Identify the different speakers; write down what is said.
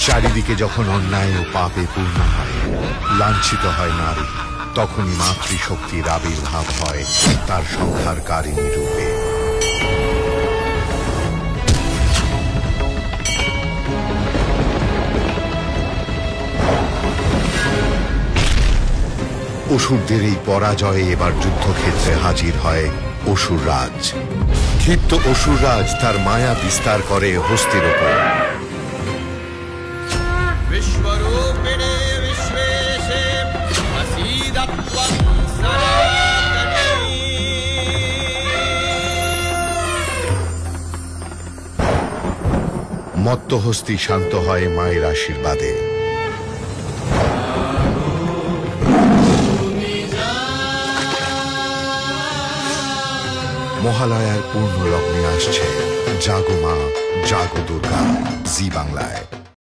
Speaker 1: চারিদিকে যখন অন্যায় ও পাপে পূর্ণ হয়, লাঞ্ছিত হয় নারী, তখনই মাতৃশক্তির আবির্ভাব হয় তার সংহারকারিণী রূপে। অসুরদের এই পরাজয়ে এবার যুদ্ধক্ষেত্রে হাজির হয় অসুররাজ। ক্ষিপ্ত অসুররাজ তার মায়া বিস্তার করে হস্তির উপর। মত্ত হস্তি শান্ত হয় মায়ের আশীর্বাদে। মহালয়ার পূর্ণ লগ্নে আসছে জাগো মা জাগো দুর্গা জি বাংলায়।